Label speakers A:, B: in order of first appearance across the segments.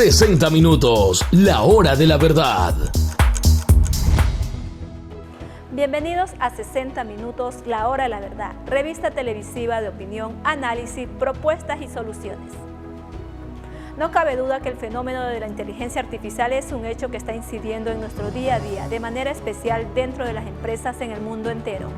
A: 60 minutos, la hora de la verdad.
B: Bienvenidos a 60 minutos, la hora de la verdad, revista televisiva de opinión, análisis, propuestas y soluciones. No cabe duda que el fenómeno de la inteligencia artificial es un hecho que está incidiendo en nuestro día a día, de manera especial dentro de las empresas en el mundo entero.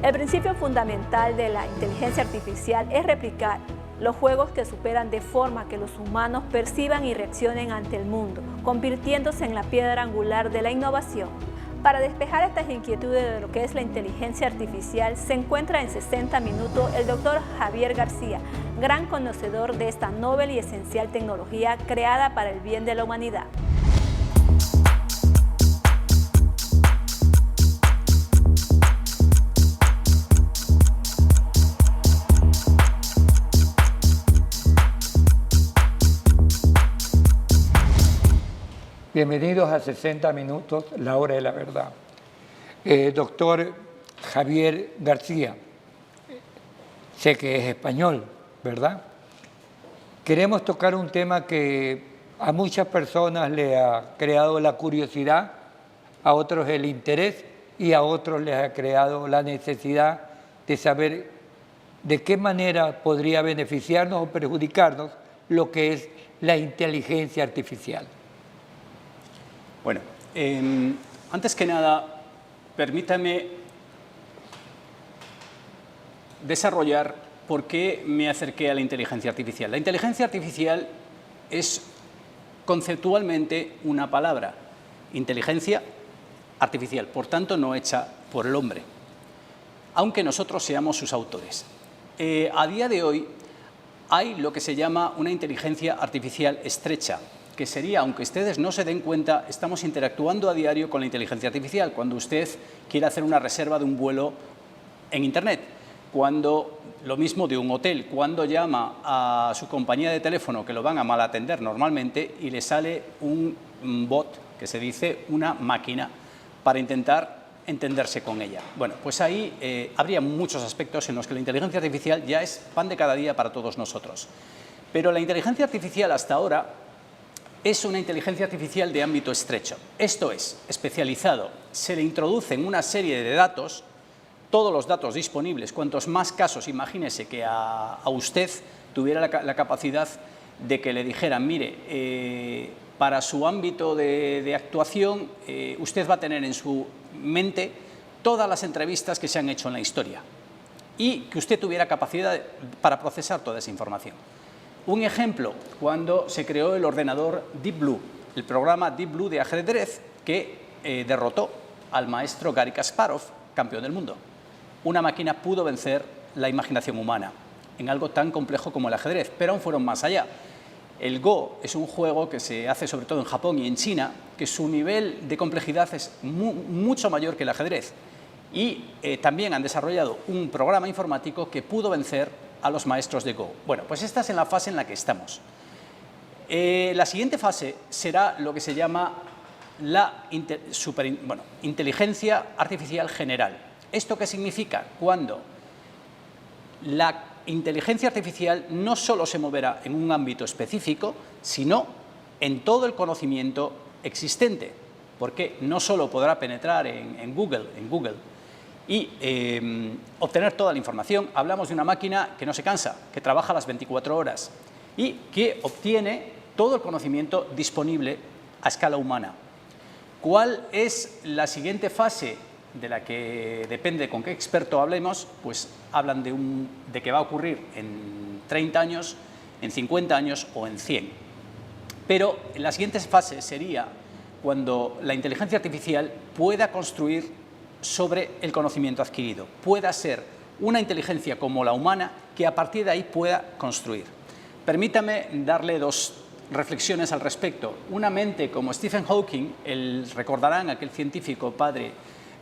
B: El principio fundamental de la inteligencia artificial es replicar los juegos que superan de forma que los humanos perciban y reaccionen ante el mundo, convirtiéndose en la piedra angular de la innovación. Para despejar estas inquietudes de lo que es la inteligencia artificial, se encuentra en 60 minutos el doctor Javier García, gran conocedor de esta novel y esencial tecnología creada para el bien de la humanidad.
C: Bienvenidos a 60 minutos, la hora de la verdad. Doctor Javier García, sé que es español, ¿verdad? Queremos tocar un tema que a muchas personas le ha creado la curiosidad, a otros el interés y a otros les ha creado la necesidad de saber de qué manera podría beneficiarnos o perjudicarnos lo que es la inteligencia artificial.
D: Bueno, antes que nada, permítame desarrollar por qué me acerqué a la inteligencia artificial. La inteligencia artificial es conceptualmente una palabra, inteligencia artificial, por tanto no hecha por el hombre, aunque nosotros seamos sus autores. A día de hoy hay lo que se llama una inteligencia artificial estrecha, que sería, aunque ustedes no se den cuenta, estamos interactuando a diario con la inteligencia artificial. Cuando usted quiere hacer una reserva de un vuelo en Internet, cuando lo mismo de un hotel, cuando llama a su compañía de teléfono, que lo van a mal atender normalmente, y le sale un bot, que se dice una máquina, para intentar entenderse con ella. Bueno, pues ahí habría muchos aspectos en los que la inteligencia artificial ya es pan de cada día para todos nosotros. Pero la inteligencia artificial hasta ahora es una inteligencia artificial de ámbito estrecho. Esto es, especializado, se le introducen una serie de datos, todos los datos disponibles, cuantos más casos, imagínese que a usted tuviera la capacidad de que le dijeran, mire, para su ámbito de actuación, usted va a tener en su mente todas las entrevistas que se han hecho en la historia y que usted tuviera capacidad para procesar toda esa información. Un ejemplo, cuando se creó el ordenador Deep Blue, el programa Deep Blue de ajedrez que derrotó al maestro Garry Kasparov, campeón del mundo. Una máquina pudo vencer la imaginación humana en algo tan complejo como el ajedrez, pero aún fueron más allá. El Go es un juego que se hace sobre todo en Japón y en China, que su nivel de complejidad es mucho mayor que el ajedrez. Y también han desarrollado un programa informático que pudo vencer a los maestros de Go. Bueno, pues esta es la fase en la que estamos. La siguiente fase será lo que se llama la inteligencia artificial general. ¿Esto qué significa? Cuando la inteligencia artificial no solo se moverá en un ámbito específico, sino en todo el conocimiento existente, porque no solo podrá penetrar en Google y obtener toda la información. Hablamos de una máquina que no se cansa, que trabaja las 24 horas y que obtiene todo el conocimiento disponible a escala humana. ¿Cuál es la siguiente fase de la que depende con qué experto hablemos? Pues hablan de que va a ocurrir en 30 años, en 50 años o en 100. Pero la siguiente fase sería cuando la inteligencia artificial pueda construir sobre el conocimiento adquirido, pueda ser una inteligencia como la humana que a partir de ahí pueda construir. Permítame darle dos reflexiones al respecto. Una mente como Stephen Hawking, recordarán aquel científico padre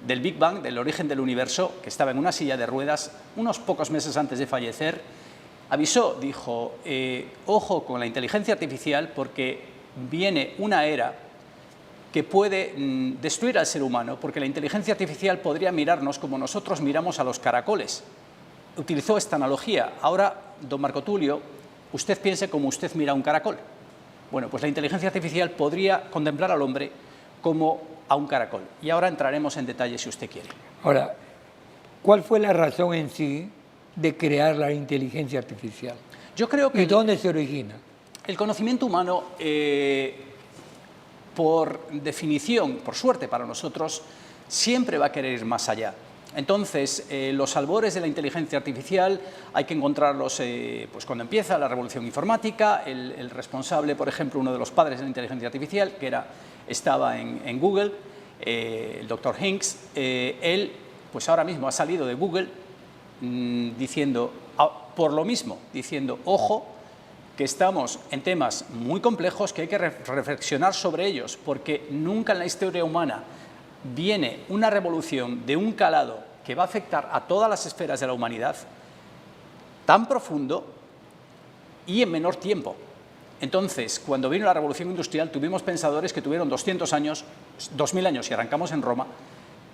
D: del Big Bang, del origen del universo, que estaba en una silla de ruedas unos pocos meses antes de fallecer, avisó, dijo, ojo con la inteligencia artificial porque viene una era que puede destruir al ser humano, porque la inteligencia artificial podría mirarnos como nosotros miramos a los caracoles. Utilizó esta analogía. Ahora, don Marco Tulio, usted piense como usted mira a un caracol. Bueno, pues la inteligencia artificial podría contemplar al hombre como a un caracol. Y ahora entraremos en detalle si usted quiere.
C: Ahora, ¿cuál fue la razón en sí de crear la inteligencia artificial?
D: Yo creo que
C: ¿Y dónde se origina?
D: el conocimiento humano, por definición, por suerte para nosotros, siempre va a querer ir más allá. Entonces, los albores de la inteligencia artificial hay que encontrarlos pues cuando empieza la revolución informática. El responsable, por ejemplo, uno de los padres de la inteligencia artificial, que estaba en Google, el doctor Hinks, él pues ahora mismo ha salido de Google diciendo, por lo mismo, diciendo, ojo, que estamos en temas muy complejos, que hay que reflexionar sobre ellos, porque nunca en la historia humana viene una revolución de un calado que va a afectar a todas las esferas de la humanidad tan profundo y en menor tiempo. Entonces, cuando vino la revolución industrial, tuvimos pensadores que tuvieron 200 años, 2000 años, y arrancamos en Roma,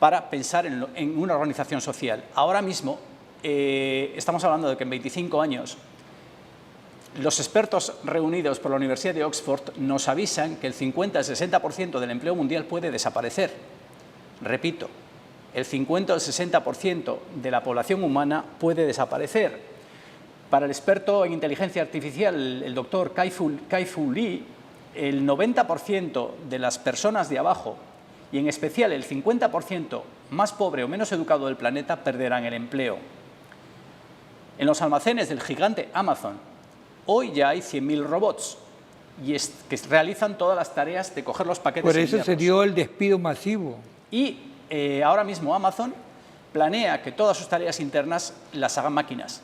D: para pensar en una organización social. Ahora mismo, estamos hablando de que en 25 años, los expertos reunidos por la Universidad de Oxford nos avisan que el 50 al 60% del empleo mundial puede desaparecer. Repito, el 50 al 60% de la población humana puede desaparecer. Para el experto en inteligencia artificial, el doctor Kai-Fu Lee, el 90% de las personas de abajo, y en especial el 50% más pobre o menos educado del planeta, perderán el empleo. En los almacenes del gigante Amazon, hoy ya hay 100.000 robots que realizan todas las tareas de coger los paquetes.
C: Por eso se dio el despido masivo.
D: Y ahora mismo Amazon planea que todas sus tareas internas las hagan máquinas.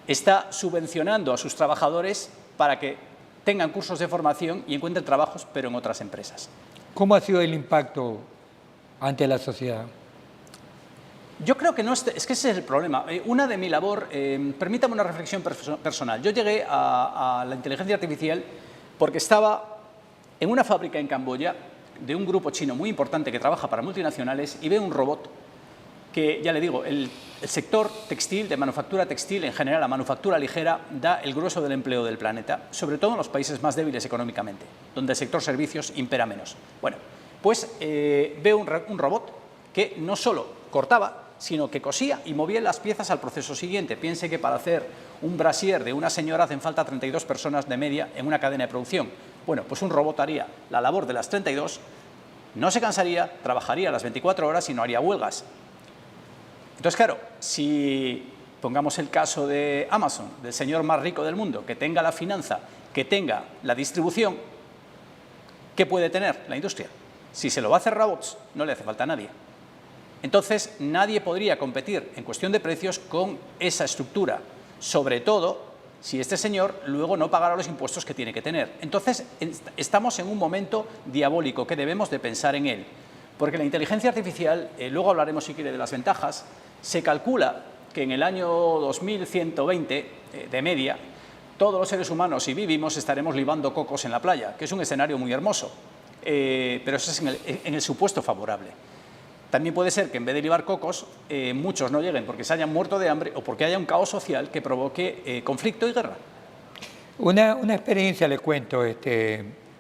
D: Está subvencionando a sus trabajadores para que tengan cursos de formación y encuentren trabajos, pero en otras empresas.
C: ¿Cómo ha sido el impacto ante la sociedad?
D: Yo creo que no es que ese es el problema. Una de mi labor, permítame una reflexión personal. Yo llegué a la inteligencia artificial porque estaba en una fábrica en Camboya de un grupo chino muy importante que trabaja para multinacionales y veo un robot que, ya le digo, el sector textil, de manufactura textil, en general la manufactura ligera, da el grueso del empleo del planeta, sobre todo en los países más débiles económicamente, donde el sector servicios impera menos. Bueno, pues veo un robot que no solo cortaba, sino que cosía y movía las piezas al proceso siguiente. Piense que para hacer un brasier de una señora hacen falta 32 personas de media en una cadena de producción. Bueno, pues un robot haría la labor de las 32, no se cansaría, trabajaría las 24 horas y no haría huelgas. Entonces, claro, si pongamos el caso de Amazon, del señor más rico del mundo, que tenga la finanza, que tenga la distribución, ¿qué puede tener la industria? Si se lo va a hacer robots, no le hace falta a nadie. Entonces, nadie podría competir en cuestión de precios con esa estructura, sobre todo si este señor luego no pagara los impuestos que tiene que tener. Entonces, estamos en un momento diabólico que debemos de pensar en él, porque la inteligencia artificial, luego hablaremos si quiere de las ventajas, se calcula que en el año 2120, de media, todos los seres humanos, si vivimos, estaremos libando cocos en la playa, que es un escenario muy hermoso, pero eso es en el supuesto favorable. También puede ser que en vez de libar cocos, muchos no lleguen porque se hayan muerto de hambre o porque haya un caos social que provoque conflicto y guerra.
C: Una experiencia le cuento,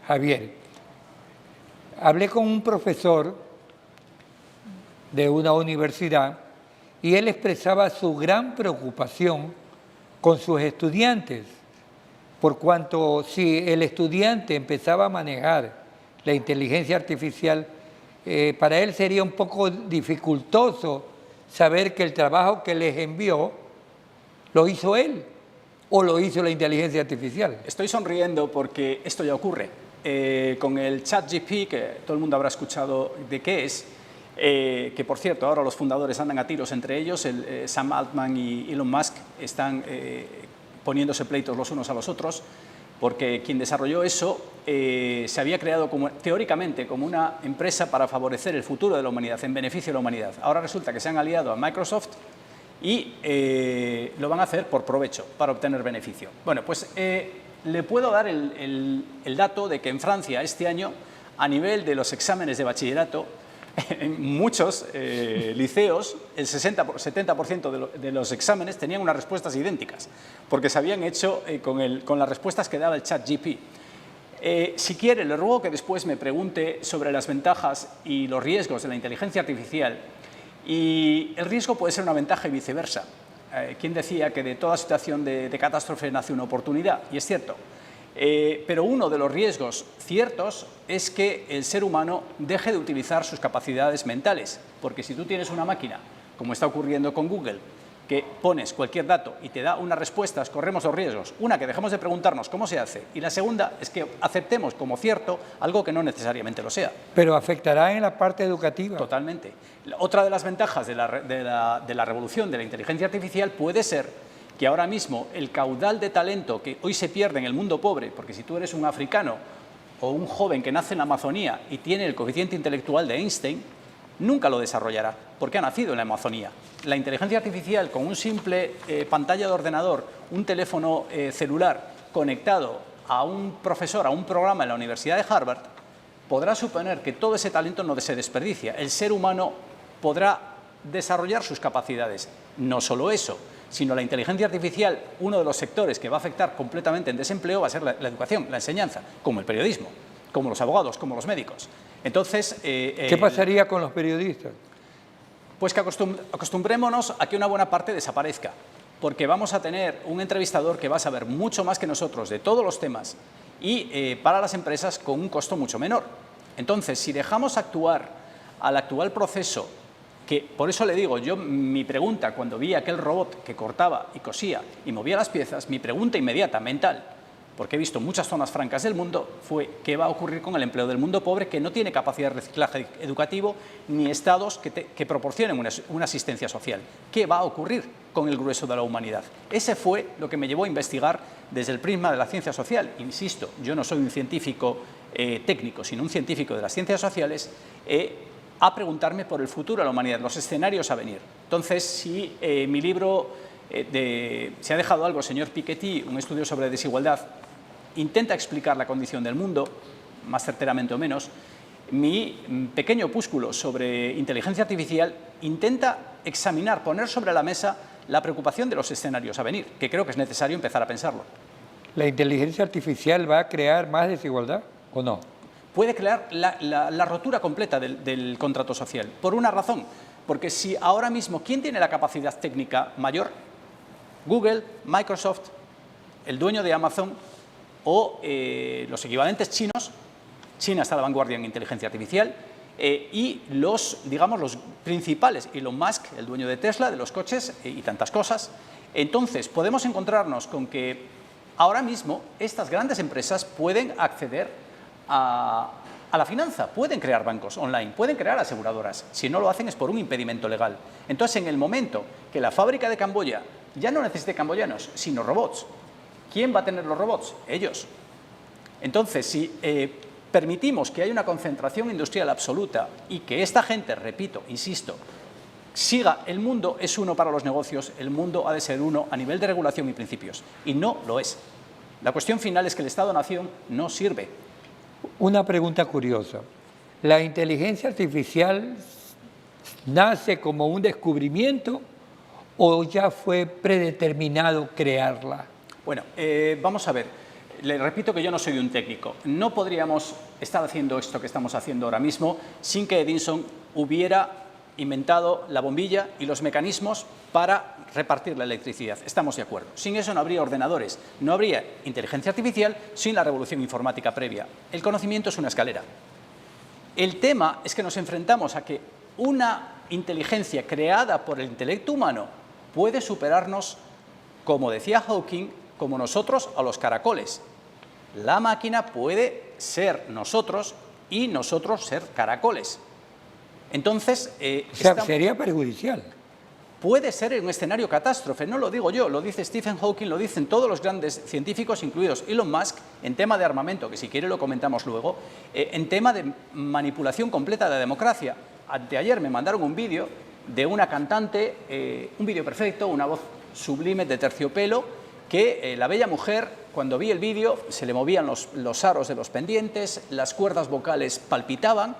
C: Javier. Hablé con un profesor de una universidad y él expresaba su gran preocupación con sus estudiantes, por cuanto si el estudiante empezaba a manejar la inteligencia artificial, para él sería un poco dificultoso saber que el trabajo que les envió lo hizo él o lo hizo la inteligencia artificial.
D: Estoy sonriendo porque esto ya ocurre. Con el ChatGPT, que todo el mundo habrá escuchado de qué es, que por cierto ahora los fundadores andan a tiros entre ellos, Sam Altman y Elon Musk están poniéndose pleitos los unos a los otros, porque quien desarrolló eso se había creado teóricamente como una empresa para favorecer el futuro de la humanidad, en beneficio de la humanidad. Ahora resulta que se han aliado a Microsoft y lo van a hacer por provecho, para obtener beneficio. Bueno, pues le puedo dar el dato de que en Francia este año, a nivel de los exámenes de bachillerato, en muchos liceos, el 70% de los exámenes tenían unas respuestas idénticas, porque se habían hecho con las respuestas que daba el ChatGPT. Si quiere, le ruego que después me pregunte sobre las ventajas y los riesgos de la inteligencia artificial. Y el riesgo puede ser una ventaja y viceversa. ¿Quién decía que de toda situación de catástrofe nace una oportunidad? Y es cierto. Pero uno de los riesgos ciertos es que el ser humano deje de utilizar sus capacidades mentales. Porque si tú tienes una máquina, como está ocurriendo con Google, que pones cualquier dato y te da unas respuestas, corremos dos riesgos. Una, que dejemos de preguntarnos cómo se hace, y la segunda es que aceptemos como cierto algo que no necesariamente lo sea.
C: Pero afectará en la parte educativa.
D: Totalmente. Otra de las ventajas de la revolución de la inteligencia artificial puede ser que ahora mismo el caudal de talento que hoy se pierde en el mundo pobre, porque si tú eres un africano o un joven que nace en la Amazonía y tiene el coeficiente intelectual de Einstein, nunca lo desarrollará, porque ha nacido en la Amazonía. La inteligencia artificial, con un simple pantalla de ordenador, un teléfono celular conectado a un profesor, a un programa en la Universidad de Harvard, podrá suponer que todo ese talento no se desperdicia. El ser humano podrá desarrollar sus capacidades. No solo eso, sino la inteligencia artificial, uno de los sectores que va a afectar completamente en desempleo va a ser la educación, la enseñanza, como el periodismo, como los abogados, como los médicos. Entonces,
C: ¿qué pasaría con los periodistas?
D: Pues que acostumbrémonos a que una buena parte desaparezca, porque vamos a tener un entrevistador que va a saber mucho más que nosotros de todos los temas y para las empresas con un costo mucho menor. Entonces, si dejamos actuar al actual proceso, que por eso le digo, mi pregunta cuando vi aquel robot que cortaba y cosía y movía las piezas, mi pregunta inmediata, mental, porque he visto muchas zonas francas del mundo, fue qué va a ocurrir con el empleo del mundo pobre que no tiene capacidad de reciclaje educativo ni estados que proporcionen una asistencia social. ¿Qué va a ocurrir con el grueso de la humanidad? Ese fue lo que me llevó a investigar desde el prisma de la ciencia social. Insisto, yo no soy un científico técnico, sino un científico de las ciencias sociales, a preguntarme por el futuro de la humanidad, los escenarios a venir. Entonces, si mi libro se ha dejado algo, señor Piketty, un estudio sobre desigualdad, intenta explicar la condición del mundo, más certeramente o menos. Mi pequeño opúsculo sobre inteligencia artificial intenta examinar, poner sobre la mesa la preocupación de los escenarios a venir, que creo que es necesario empezar a pensarlo.
C: ¿La inteligencia artificial va a crear más desigualdad o no?
D: Puede crear la rotura completa del contrato social, por una razón, porque si ahora mismo, ¿quién tiene la capacidad técnica mayor? Google, Microsoft, el dueño de Amazon o los equivalentes chinos. China está a la vanguardia en inteligencia artificial y digamos, los principales, Elon Musk, el dueño de Tesla, de los coches y tantas cosas. Entonces, podemos encontrarnos con que ahora mismo estas grandes empresas pueden acceder a la finanza, pueden crear bancos online, pueden crear aseguradoras. Si no lo hacen es por un impedimento legal. Entonces, en el momento que la fábrica de Camboya ya no necesite camboyanos, sino robots, ¿quién va a tener los robots? Ellos. Entonces, si permitimos que haya una concentración industrial absoluta y que esta gente, repito, insisto, siga, el mundo es uno para los negocios, el mundo ha de ser uno a nivel de regulación y principios, y no lo es. La cuestión final es que el Estado-nación no sirve.
C: Una pregunta curiosa. ¿La inteligencia artificial nace como un descubrimiento o ya fue predeterminado crearla?
D: Bueno, vamos a ver. Le repito que yo no soy un técnico. No podríamos estar haciendo esto que estamos haciendo ahora mismo sin que Edison hubiera inventado la bombilla y los mecanismos para repartir la electricidad. Estamos de acuerdo. Sin eso no habría ordenadores, no habría inteligencia artificial sin la revolución informática previa. El conocimiento es una escalera. El tema es que nos enfrentamos a que una inteligencia creada por el intelecto humano puede superarnos, como decía Hawking, como nosotros a los caracoles. La máquina puede ser nosotros y nosotros ser caracoles. Entonces,
C: sería perjudicial.
D: Puede ser un escenario catástrofe, no lo digo yo, lo dice Stephen Hawking, lo dicen todos los grandes científicos, incluidos Elon Musk, en tema de armamento, que si quiere lo comentamos luego, en tema de manipulación completa de la democracia. Anteayer me mandaron un vídeo de una cantante, un vídeo perfecto, una voz sublime de terciopelo, que la bella mujer, cuando vi el vídeo, se le movían los aros de los pendientes, las cuerdas vocales palpitaban,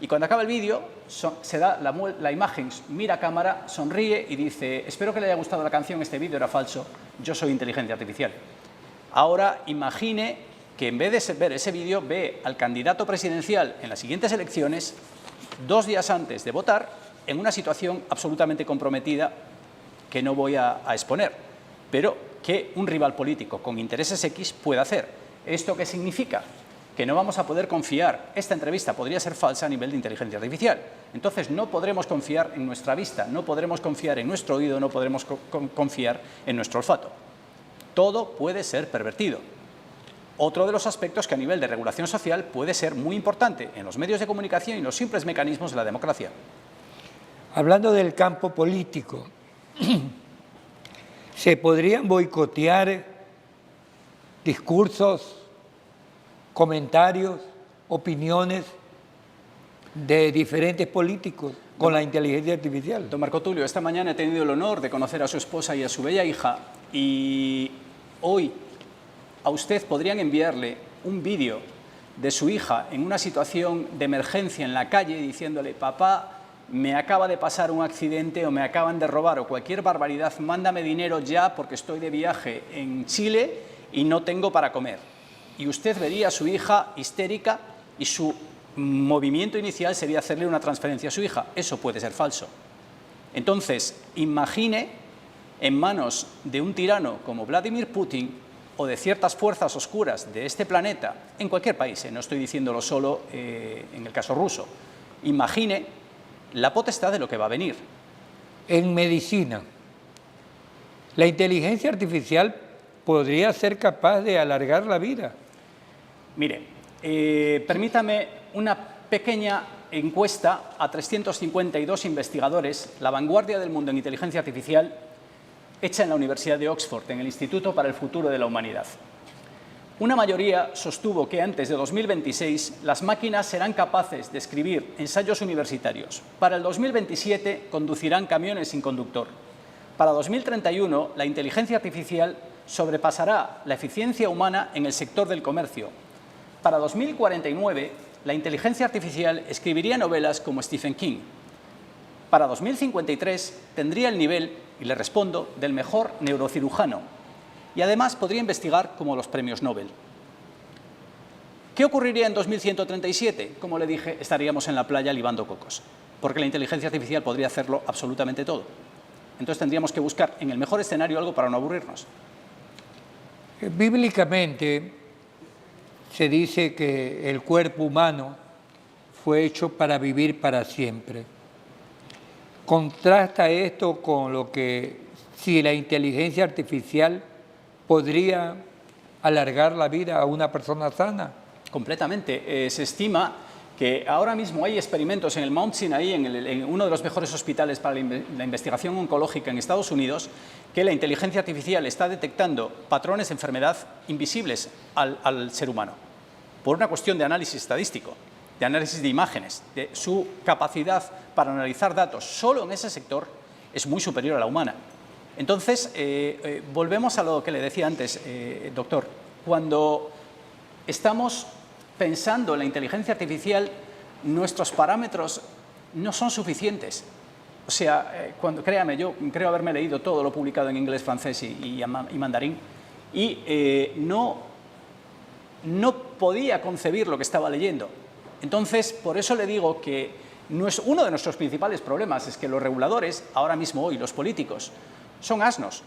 D: y cuando acaba el vídeo, se da la imagen, mira a cámara, sonríe y dice: espero que le haya gustado la canción, este vídeo era falso, yo soy inteligencia artificial. Ahora imagine que en vez de ver ese vídeo, ve al candidato presidencial en las siguientes elecciones, 2 días antes de votar, en una situación absolutamente comprometida que no voy a exponer, pero que un rival político con intereses X puede hacer. ¿Esto qué significa? Que no vamos a poder confiar. Esta entrevista podría ser falsa a nivel de inteligencia artificial. Entonces no podremos confiar en nuestra vista, no podremos confiar en nuestro oído, no podremos confiar en nuestro olfato. Todo puede ser pervertido. Otro de los aspectos que a nivel de regulación social puede ser muy importante en los medios de comunicación y los simples mecanismos de la democracia.
C: Hablando del campo político, ¿se podrían boicotear discursos, comentarios, opiniones de diferentes políticos con la inteligencia artificial?
D: Don Marco Tulio, esta mañana he tenido el honor de conocer a su esposa y a su bella hija, y hoy a usted podrían enviarle un vídeo de su hija en una situación de emergencia en la calle diciéndole: papá, me acaba de pasar un accidente o me acaban de robar o cualquier barbaridad, mándame dinero ya porque estoy de viaje en Chile y no tengo para comer. Y usted vería a su hija histérica y su movimiento inicial sería hacerle una transferencia a su hija. Eso puede ser falso. Entonces, imagine en manos de un tirano como Vladimir Putin o de ciertas fuerzas oscuras de este planeta, en cualquier país, no estoy diciéndolo solo en el caso ruso, imagine la potestad de lo que va a venir.
C: En medicina, la inteligencia artificial podría ser capaz de alargar la vida.
D: Mire, permítame una pequeña encuesta a 352 investigadores, la vanguardia del mundo en inteligencia artificial, hecha en la Universidad de Oxford, en el Instituto para el Futuro de la Humanidad. Una mayoría sostuvo que antes de 2026 las máquinas serán capaces de escribir ensayos universitarios. Para el 2027 conducirán camiones sin conductor. Para 2031 la inteligencia artificial sobrepasará la eficiencia humana en el sector del comercio. Para 2049 la inteligencia artificial escribiría novelas como Stephen King. Para 2053 tendría el nivel, y le respondo, del mejor neurocirujano. Y además podría investigar como los premios Nobel. ¿Qué ocurriría en 2137? Como le dije, estaríamos en la playa libando cocos, porque la inteligencia artificial podría hacerlo absolutamente todo. Entonces tendríamos que buscar en el mejor escenario algo para no aburrirnos.
C: Bíblicamente se dice que el cuerpo humano fue hecho para vivir para siempre. Contrasta esto con lo que si la inteligencia artificial podría alargar la vida a una persona sana.
D: Completamente. Se estima que ahora mismo hay experimentos en el Mount Sinai, en uno de los mejores hospitales para la investigación oncológica en Estados Unidos, que la inteligencia artificial está detectando patrones de enfermedad invisibles al ser humano, por una cuestión de análisis estadístico, de análisis de imágenes, de su capacidad para analizar datos solo en ese sector es muy superior a la humana. Entonces, volvemos a lo que le decía antes, doctor. Cuando estamos pensando en la inteligencia artificial, nuestros parámetros no son suficientes. O sea, créame, yo creo haberme leído todo lo publicado en inglés, francés y mandarín, y no podía concebir lo que estaba leyendo. Entonces, por eso le digo que uno de nuestros principales problemas es que los reguladores, ahora mismo hoy, los políticos, son asnos.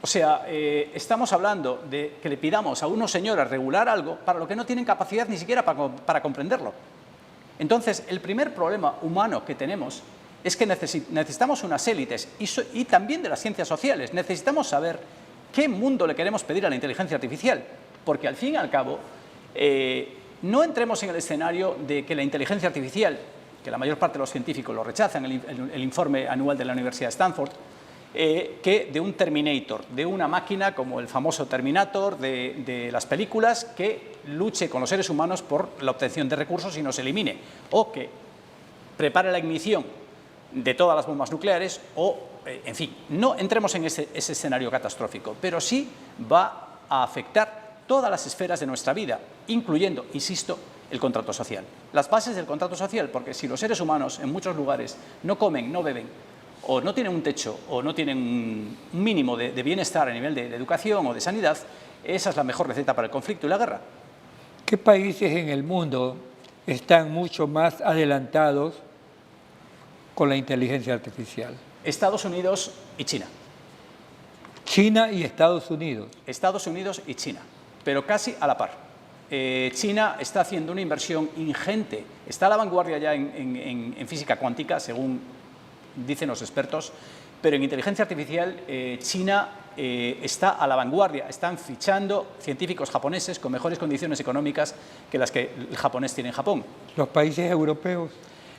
D: O sea, estamos hablando de que le pidamos a unos señores regular algo para lo que no tienen capacidad ni siquiera para comprenderlo. Entonces, el primer problema humano que tenemos es que necesitamos unas élites y también de las ciencias sociales. Necesitamos saber qué mundo le queremos pedir a la inteligencia artificial, porque al fin y al cabo no entremos en el escenario de que la inteligencia artificial, que la mayor parte de los científicos lo rechazan, el informe anual de la Universidad de Stanford, que de un Terminator, de una máquina como el famoso Terminator de las películas, que luche con los seres humanos por la obtención de recursos y nos elimine, o que prepare la ignición de todas las bombas nucleares, o, en fin, no entremos en ese escenario catastrófico, pero sí va a afectar todas las esferas de nuestra vida, incluyendo, insisto, el contrato social. Las bases del contrato social, porque si los seres humanos en muchos lugares no comen, no beben, o no tienen un techo, o no tienen un mínimo de bienestar a nivel de educación o de sanidad, esa es la mejor receta para el conflicto y la guerra.
C: ¿Qué países en el mundo están mucho más adelantados con la inteligencia artificial?
D: Estados Unidos y China.
C: China y Estados Unidos.
D: Estados Unidos y China, pero casi a la par. China está haciendo una inversión ingente, está a la vanguardia ya en física cuántica, según dicen los expertos, pero en inteligencia artificial China está a la vanguardia. Están fichando científicos japoneses con mejores condiciones económicas que las que el japonés tiene en Japón.
C: Los países europeos,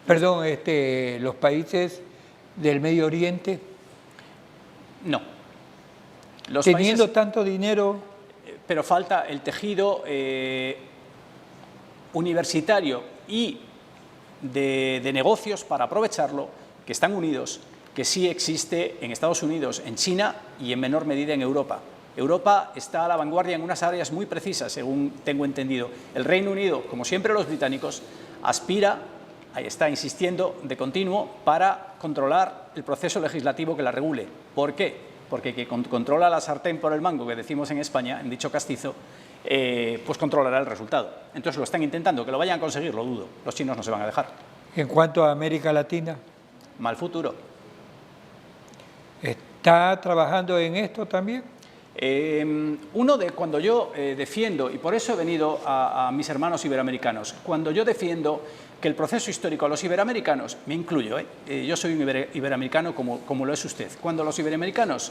C: perdón, los países del Medio Oriente,
D: no. Los
C: teniendo
D: países,
C: tanto dinero.
D: pero falta el tejido universitario y de negocios para aprovecharlo, que están unidos, que sí existe en Estados Unidos, en China y en menor medida en Europa. Europa está a la vanguardia en unas áreas muy precisas, según tengo entendido. El Reino Unido, como siempre los británicos, aspira, está insistiendo de continuo para controlar el proceso legislativo que la regule. ¿Por qué? Porque quien controla la sartén por el mango, que decimos en España, en dicho castizo, pues controlará el resultado. Entonces lo están intentando, que lo vayan a conseguir, lo dudo. Los chinos no se van a dejar.
C: En cuanto a América Latina,
D: Mal futuro.
C: ¿está trabajando en esto también?
D: Cuando yo defiendo, y por eso he venido a mis hermanos iberoamericanos, cuando yo defiendo que el proceso histórico a los iberoamericanos, me incluyo, yo soy un iberoamericano como lo es usted, cuando los iberoamericanos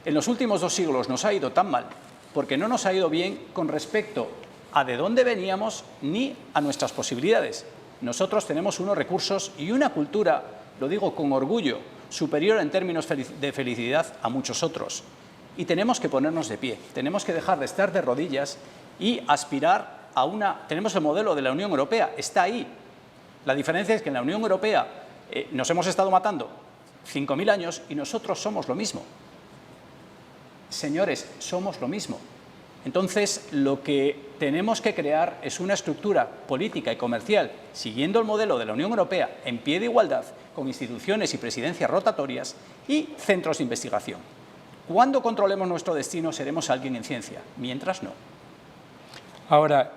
D: en los últimos 2 siglos nos ha ido tan mal, porque no nos ha ido bien con respecto a de dónde veníamos ni a nuestras posibilidades. Nosotros tenemos unos recursos y una cultura, lo digo con orgullo, superior en términos de felicidad a muchos otros. Y tenemos que ponernos de pie, tenemos que dejar de estar de rodillas y aspirar a Tenemos el modelo de la Unión Europea, está ahí. La diferencia es que en la Unión Europea nos hemos estado matando 5.000 años y nosotros somos lo mismo. Señores, somos lo mismo. Entonces, lo que tenemos que crear es una estructura política y comercial, siguiendo el modelo de la Unión Europea, en pie de igualdad, con instituciones y presidencias rotatorias y centros de investigación. Cuando controlemos nuestro destino, seremos alguien en ciencia, mientras no.
C: Ahora,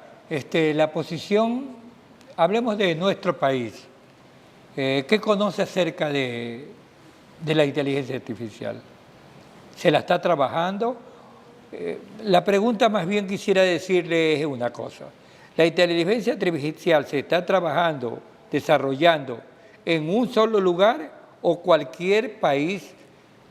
C: la posición, hablemos de nuestro país. ¿Qué conoce acerca de la inteligencia artificial? ¿Se la está trabajando? La pregunta más bien quisiera decirle es una cosa. ¿La inteligencia artificial se está trabajando, desarrollando en un solo lugar o cualquier país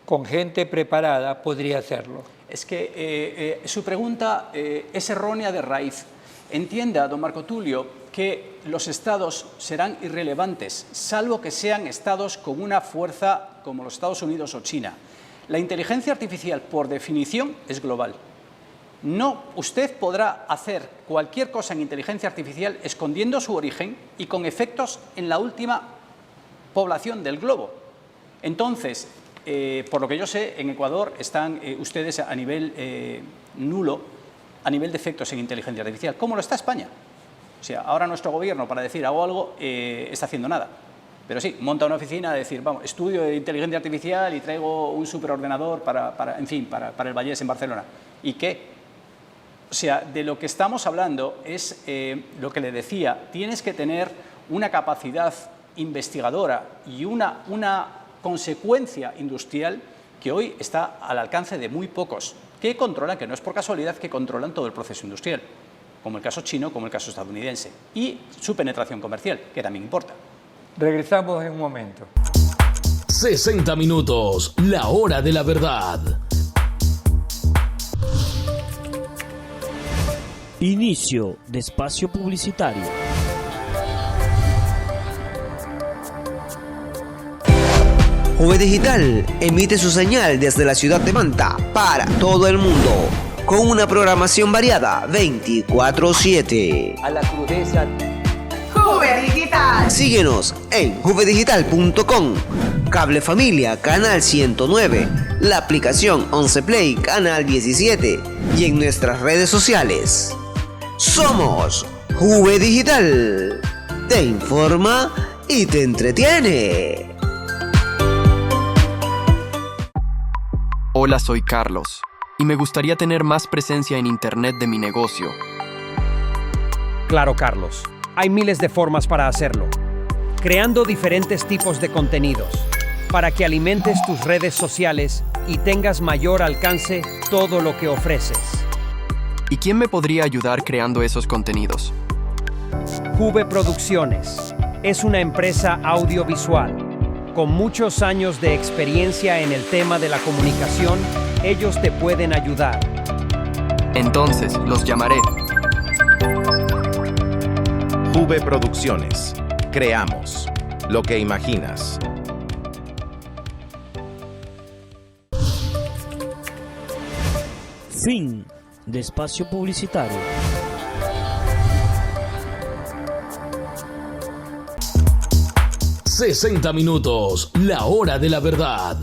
C: con gente preparada podría hacerlo?
D: Es que su pregunta es errónea de raíz. Entienda, don Marco Tulio, que los estados serán irrelevantes, salvo que sean estados con una fuerza como los Estados Unidos o China. La inteligencia artificial, por definición, es global. No, usted podrá hacer cualquier cosa en inteligencia artificial escondiendo su origen y con efectos en la última población del globo. Entonces, por lo que yo sé, en Ecuador están ustedes a nivel nulo, a nivel de efectos en inteligencia artificial. ¿Cómo lo está España? O sea, ahora nuestro gobierno, para decir hago algo, está haciendo nada. Pero sí, monta una oficina de decir, vamos, estudio de inteligencia artificial y traigo un superordenador para el Vallés en Barcelona. ¿Y qué? O sea, de lo que estamos hablando es lo que le decía, tienes que tener una capacidad investigadora y una consecuencia industrial que hoy está al alcance de muy pocos, que controlan, que no es por casualidad, que controlan todo el proceso industrial, como el caso chino, como el caso estadounidense, y su penetración comercial, que también importa.
C: Regresamos en un momento.
A: 60 minutos, la hora de la verdad.
E: Inicio de espacio publicitario.
F: Juve Digital emite su señal desde la ciudad de Manta para todo el mundo, con una programación variada 24/7.
G: A la crudeza.
H: Juve Digital.
F: Síguenos en juvedigital.com, Cable Familia, Canal 109, la aplicación 11 Play, Canal 17 y en nuestras redes sociales. Somos Juve Digital. Te informa y te entretiene.
I: Hola, soy Carlos y me gustaría tener más presencia en Internet de mi negocio.
G: Claro, Carlos. Hay miles de formas para hacerlo. Creando diferentes tipos de contenidos, para que alimentes tus redes sociales y tengas mayor alcance todo lo que ofreces.
I: ¿Y quién me podría ayudar creando esos contenidos?
G: Juve Producciones es una empresa audiovisual. Con muchos años de experiencia en el tema de la comunicación, ellos te pueden ayudar.
I: Entonces, los llamaré.
J: Juve Producciones. Creamos lo que imaginas.
E: Fin de espacio publicitario.
A: ...60 minutos, la hora de la verdad.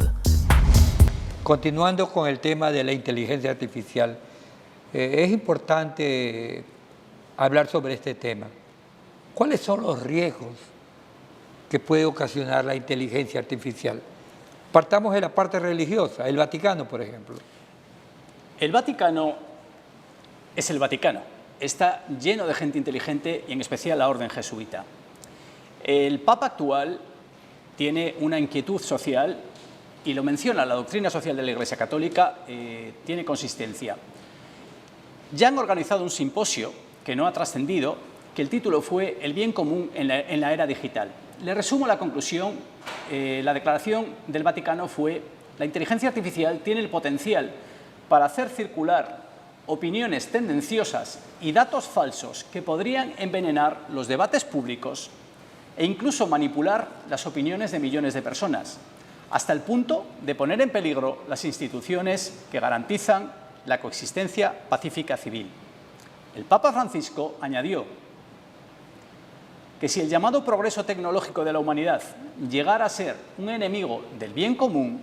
C: Continuando con el tema de la inteligencia artificial, es importante hablar sobre este tema. ¿Cuáles son los riesgos que puede ocasionar la inteligencia artificial? Partamos de la parte religiosa, el Vaticano, por ejemplo.
D: El Vaticano es el Vaticano. Está lleno de gente inteligente y en especial la orden jesuita. El Papa actual tiene una inquietud social y lo menciona, la doctrina social de la Iglesia Católica tiene consistencia. Ya han organizado un simposio que no ha trascendido, que el título fue El bien común en la era digital. Le resumo la conclusión. La declaración del Vaticano fue: la inteligencia artificial tiene el potencial para hacer circular opiniones tendenciosas y datos falsos que podrían envenenar los debates públicos e incluso manipular las opiniones de millones de personas, hasta el punto de poner en peligro las instituciones que garantizan la coexistencia pacífica civil. El Papa Francisco añadió que si el llamado progreso tecnológico de la humanidad llegara a ser un enemigo del bien común,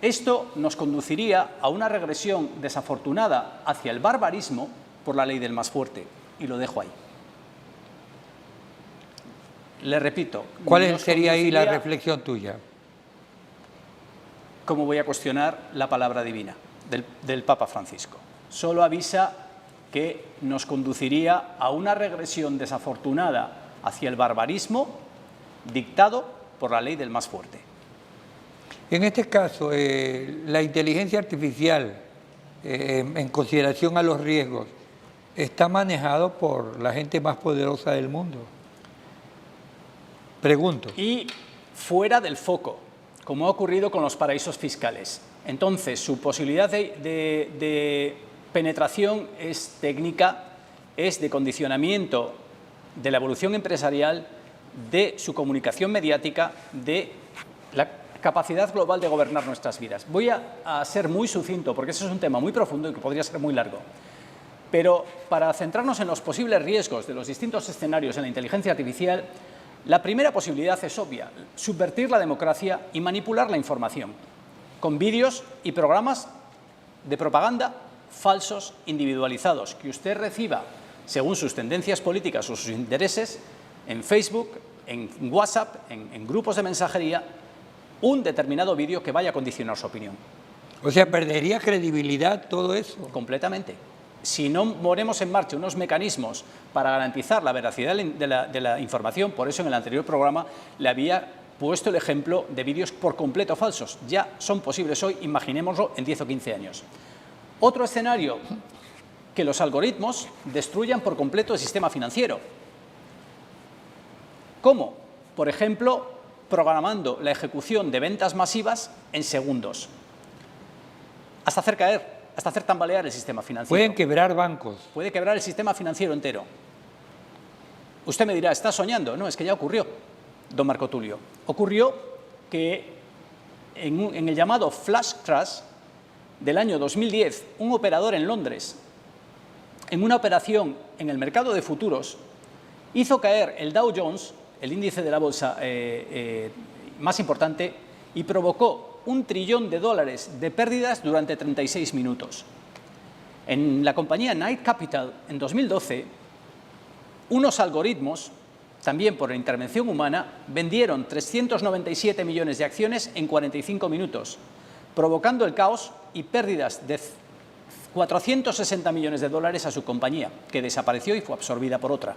D: esto nos conduciría a una regresión desafortunada hacia el barbarismo por la ley del más fuerte. Y lo dejo ahí. Le repito.
C: ¿Cuál sería ahí la reflexión tuya?
D: ¿Cómo voy a cuestionar la palabra divina del Papa Francisco? Solo avisa que nos conduciría a una regresión desafortunada hacia el barbarismo dictado por la ley del más fuerte.
C: En este caso, la inteligencia artificial, en consideración a los riesgos, está manejado por la gente más poderosa del mundo. Pregunto.
D: Y fuera del foco, como ha ocurrido con los paraísos fiscales. Entonces, su posibilidad de penetración es técnica, es de condicionamiento de la evolución empresarial, de su comunicación mediática, de la capacidad global de gobernar nuestras vidas. Voy a ser muy sucinto, porque ese es un tema muy profundo y que podría ser muy largo. Pero para centrarnos en los posibles riesgos de los distintos escenarios en la inteligencia artificial, la primera posibilidad es obvia: subvertir la democracia y manipular la información, con vídeos y programas de propaganda falsos, individualizados, que usted reciba según sus tendencias políticas o sus intereses en Facebook, en WhatsApp, en grupos de mensajería, un determinado vídeo que vaya a condicionar su opinión.
C: O sea, ¿perdería credibilidad todo eso?
D: Completamente. Si no ponemos en marcha unos mecanismos para garantizar la veracidad de la información, por eso en el anterior programa le había puesto el ejemplo de vídeos por completo falsos. Ya son posibles hoy, imaginémoslo en 10 o 15 años. Otro escenario, que los algoritmos destruyan por completo el sistema financiero. ¿Cómo? Por ejemplo, programando la ejecución de ventas masivas en segundos, hasta hacer tambalear el sistema financiero.
C: Pueden quebrar bancos.
D: Puede quebrar el sistema financiero entero. Usted me dirá, ¿está soñando? No, es que ya ocurrió, don Marco Tulio. Ocurrió que en el llamado flash crash del año 2010, un operador en Londres, en una operación en el mercado de futuros, hizo caer el Dow Jones, el índice de la bolsa más importante, y provocó $1 trillón de pérdidas durante 36 minutos. En la compañía Knight Capital, en 2012, unos algoritmos, también por intervención humana, vendieron 397 millones de acciones en 45 minutos, provocando el caos y pérdidas de 460 millones de dólares a su compañía, que desapareció y fue absorbida por otra.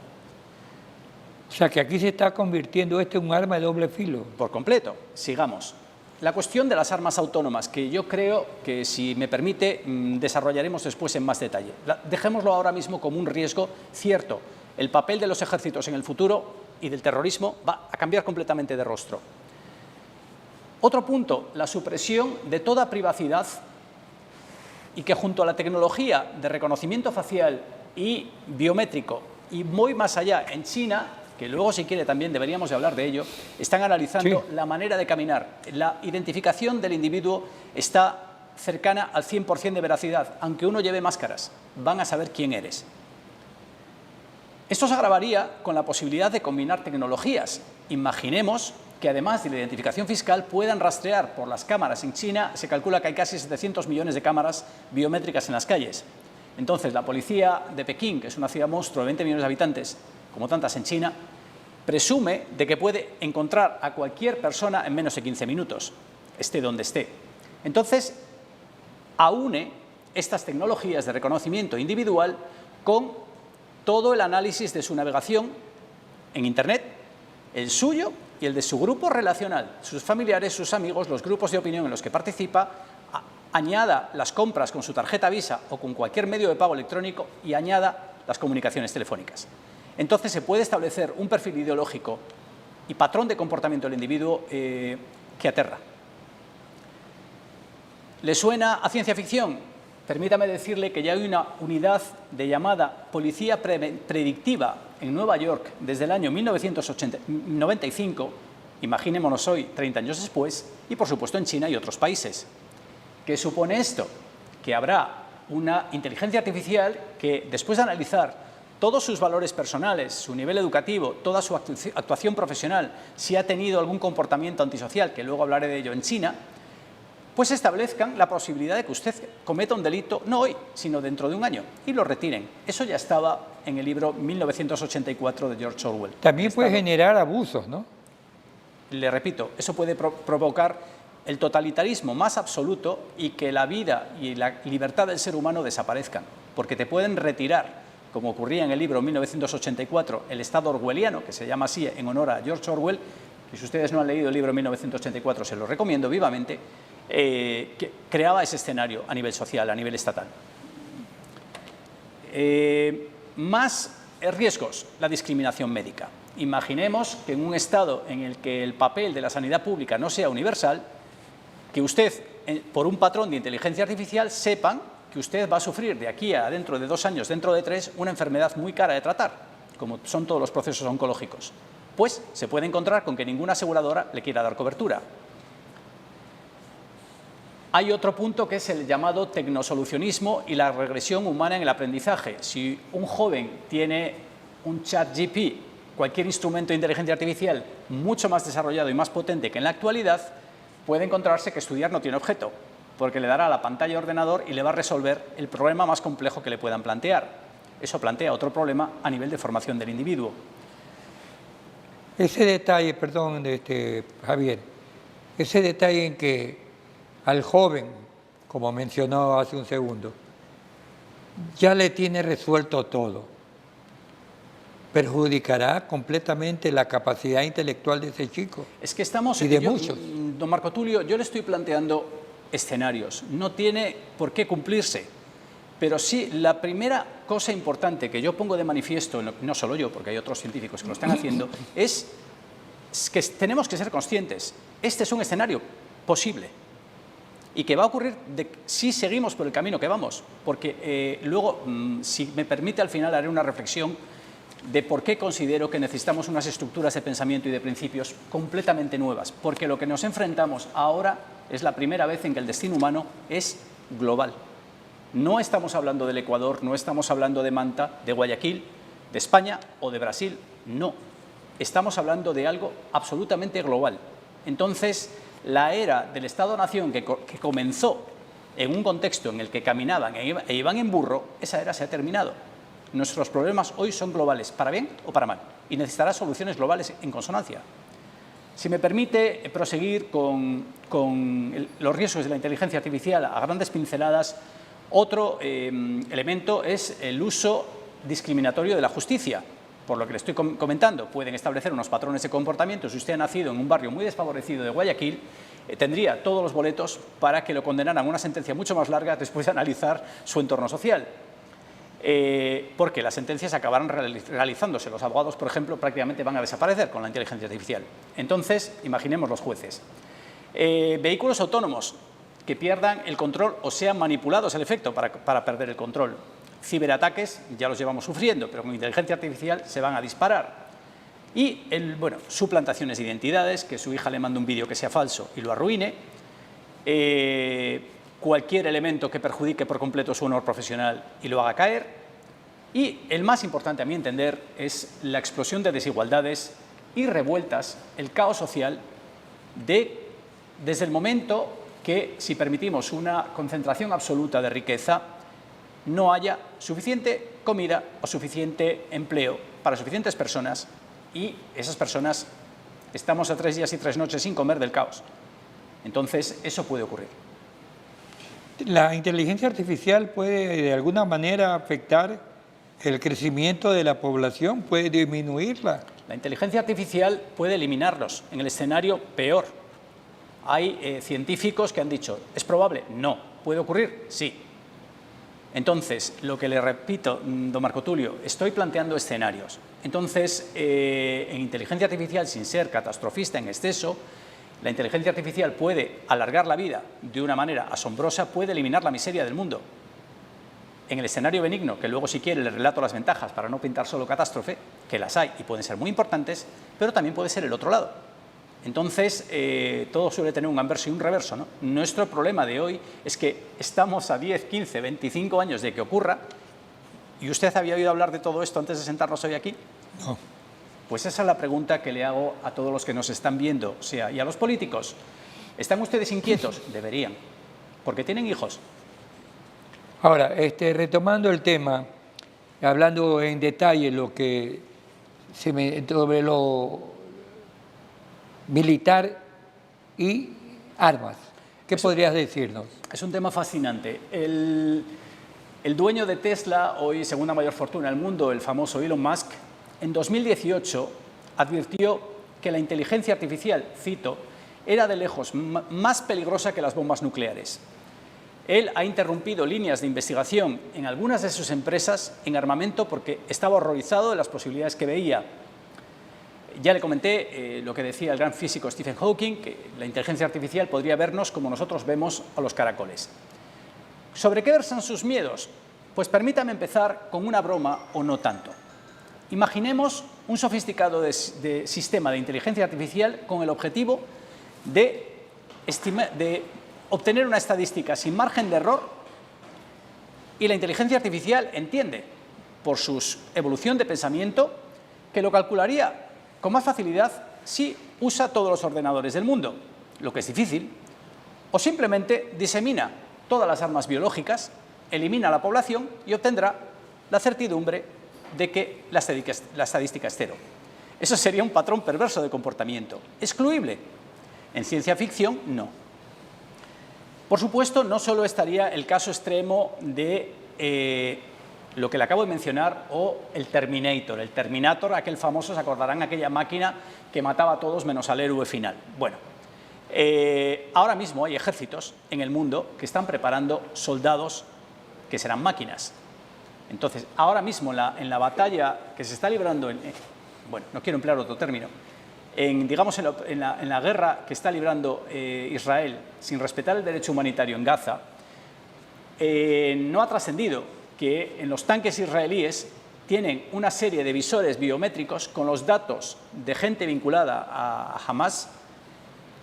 C: O sea, que aquí se está convirtiendo esto en un arma de doble filo.
D: Por completo. Sigamos. La cuestión de las armas autónomas, que yo creo que, si me permite, desarrollaremos después en más detalle. Dejémoslo ahora mismo como un riesgo cierto. El papel de los ejércitos en el futuro y del terrorismo va a cambiar completamente de rostro. Otro punto, la supresión de toda privacidad, y que junto a la tecnología de reconocimiento facial y biométrico, y muy más allá, en China, que luego, si quiere, también deberíamos de hablar de ello, están analizando la manera de caminar. La identificación del individuo está cercana al 100% de veracidad, aunque uno lleve máscaras, van a saber quién eres. Esto se agravaría con la posibilidad de combinar tecnologías. Imaginemos que, además de la identificación fiscal, puedan rastrear por las cámaras. En China se calcula que hay casi 700 millones de cámaras biométricas en las calles. Entonces, la policía de Pekín, que es una ciudad monstruo de 20 millones de habitantes, como tantas en China, presume de que puede encontrar a cualquier persona en menos de 15 minutos, esté donde esté. Entonces, aúne estas tecnologías de reconocimiento individual con todo el análisis de su navegación en Internet, el suyo y el de su grupo relacional, sus familiares, sus amigos, los grupos de opinión en los que participa, añada las compras con su tarjeta Visa o con cualquier medio de pago electrónico y añada las comunicaciones telefónicas. Entonces se puede establecer un perfil ideológico y patrón de comportamiento del individuo que aterra. ¿Le suena a ciencia ficción? Permítame decirle que ya hay una unidad de llamada Policía Predictiva en Nueva York desde el año 1995, imaginémonos hoy, 30 años después, y por supuesto en China y otros países. ¿Qué supone esto? Que habrá una inteligencia artificial que, después de analizar todos sus valores personales, su nivel educativo, toda su actuación profesional, si ha tenido algún comportamiento antisocial, que luego hablaré de ello en China, pues establezcan la posibilidad de que usted cometa un delito, no hoy, sino dentro de un año, y lo retiren. Eso ya estaba en el libro 1984 de George Orwell.
C: También puede generar abusos, ¿no?
D: Le repito, eso puede provocar el totalitarismo más absoluto y que la vida y la libertad del ser humano desaparezcan, porque te pueden retirar, como ocurría en el libro 1984, el Estado orwelliano, que se llama así en honor a George Orwell, y si ustedes no han leído el libro 1984, se lo recomiendo vivamente, que creaba ese escenario a nivel social, a nivel estatal. Más riesgos, la discriminación médica. Imaginemos que en un Estado en el que el papel de la sanidad pública no sea universal, que usted, por un patrón de inteligencia artificial, sepan que usted va a sufrir de aquí a dentro de 2 años, dentro de 3, una enfermedad muy cara de tratar, como son todos los procesos oncológicos. Pues se puede encontrar con que ninguna aseguradora le quiera dar cobertura. Hay otro punto que es el llamado tecnosolucionismo y la regresión humana en el aprendizaje. Si un joven tiene un ChatGPT, cualquier instrumento de inteligencia artificial mucho más desarrollado y más potente que en la actualidad, puede encontrarse que estudiar no tiene objeto, porque le dará a la pantalla de ordenador y le va a resolver el problema más complejo que le puedan plantear. Eso plantea otro problema a nivel de formación del individuo.
C: Ese detalle, perdón, Javier, ese detalle en que al joven, como mencionó hace un segundo, ya le tiene resuelto todo, perjudicará completamente la capacidad intelectual de ese chico.
D: Es que estamos...
C: Y de muchos.
D: Don Marco Tulio, yo le estoy planteando escenarios. No tiene por qué cumplirse, pero sí, la primera cosa importante que yo pongo de manifiesto, no solo yo, porque hay otros científicos que lo están haciendo, es que tenemos que ser conscientes. Este es un escenario posible y que va a ocurrir si seguimos por el camino que vamos, porque luego, si me permite, al final haré una reflexión de por qué considero que necesitamos unas estructuras de pensamiento y de principios completamente nuevas, porque lo que nos enfrentamos ahora es la primera vez en que el destino humano es global. No estamos hablando del Ecuador, no estamos hablando de Manta, de Guayaquil, de España o de Brasil, no. Estamos hablando de algo absolutamente global. Entonces, la era del Estado-Nación que comenzó en un contexto en el que caminaban e iban en burro, esa era se ha terminado. Nuestros problemas hoy son globales, para bien o para mal, y necesitará soluciones globales en consonancia. Si me permite proseguir con los riesgos de la inteligencia artificial a grandes pinceladas, Otro elemento es el uso discriminatorio de la justicia. Por lo que le estoy comentando, pueden establecer unos patrones de comportamiento. Si usted ha nacido en un barrio muy desfavorecido de Guayaquil, tendría todos los boletos para que lo condenaran a una sentencia mucho más larga después de analizar su entorno social. Porque las sentencias acabarán realizándose. Los abogados, por ejemplo, prácticamente van a desaparecer con la inteligencia artificial. Entonces, imaginemos los jueces. Vehículos autónomos que pierdan el control o sean manipulados al efecto para perder el control. Ciberataques ya los llevamos sufriendo, pero con inteligencia artificial se van a disparar. Y, suplantaciones de identidades, que su hija le mande un vídeo que sea falso y lo arruine. Cualquier elemento que perjudique por completo su honor profesional y lo haga caer. Y el más importante, a mi entender, es la explosión de desigualdades y revueltas, el caos social, desde el momento que, si permitimos una concentración absoluta de riqueza, no haya suficiente comida o suficiente empleo para suficientes personas, y esas personas estamos a 3 días y 3 noches sin comer del caos. Entonces, eso puede ocurrir.
C: ¿La inteligencia artificial puede de alguna manera afectar el crecimiento de la población? ¿Puede disminuirla?
D: La inteligencia artificial puede eliminarlos en el escenario peor. Hay científicos que han dicho, ¿es probable? No. ¿Puede ocurrir? Sí. Entonces, lo que le repito, don Marco Tulio, estoy planteando escenarios. Entonces, en inteligencia artificial, sin ser catastrofista en exceso, la inteligencia artificial puede alargar la vida de una manera asombrosa, puede eliminar la miseria del mundo. En el escenario benigno, que luego si quiere le relato las ventajas para no pintar solo catástrofe, que las hay y pueden ser muy importantes, pero también puede ser el otro lado. Entonces, todo suele tener un anverso y un reverso, ¿no? Nuestro problema de hoy es que estamos a 10, 15, 25 años de que ocurra. ¿Y usted había oído hablar de todo esto antes de sentarnos hoy aquí?
C: No.
D: Pues esa es la pregunta que le hago a todos los que nos están viendo, o sea, y a los políticos. ¿Están ustedes inquietos? Deberían, porque tienen hijos.
C: Ahora, retomando el tema, hablando en detalle sobre lo militar y armas, ¿qué podrías decirnos?
D: Es un tema fascinante. El dueño de Tesla, hoy segunda mayor fortuna del mundo, el famoso Elon Musk, en 2018 advirtió que la inteligencia artificial, cito, era de lejos más peligrosa que las bombas nucleares. Él ha interrumpido líneas de investigación en algunas de sus empresas en armamento porque estaba horrorizado de las posibilidades que veía. Ya le comenté lo que decía el gran físico Stephen Hawking, que la inteligencia artificial podría vernos como nosotros vemos a los caracoles. ¿Sobre qué versan sus miedos? Pues permítame empezar con una broma o no tanto. Imaginemos un sofisticado sistema de inteligencia artificial con el objetivo de obtener una estadística sin margen de error, y la inteligencia artificial entiende, por su evolución de pensamiento, que lo calcularía con más facilidad si usa todos los ordenadores del mundo, lo que es difícil, o simplemente disemina todas las armas biológicas, elimina a la población y obtendrá la certidumbre de que la estadística es cero. Eso sería un patrón perverso de comportamiento, excluible. En ciencia ficción, no. Por supuesto, no solo estaría el caso extremo de lo que le acabo de mencionar, o el Terminator, aquel famoso, se acordarán, aquella máquina que mataba a todos menos al héroe final. Bueno, ahora mismo hay ejércitos en el mundo que están preparando soldados que serán máquinas. Entonces, ahora mismo en la batalla que se está librando, bueno, no quiero emplear otro término, digamos en la guerra que está librando Israel sin respetar el derecho humanitario en Gaza, no ha trascendido que en los tanques israelíes tienen una serie de visores biométricos con los datos de gente vinculada a Hamas,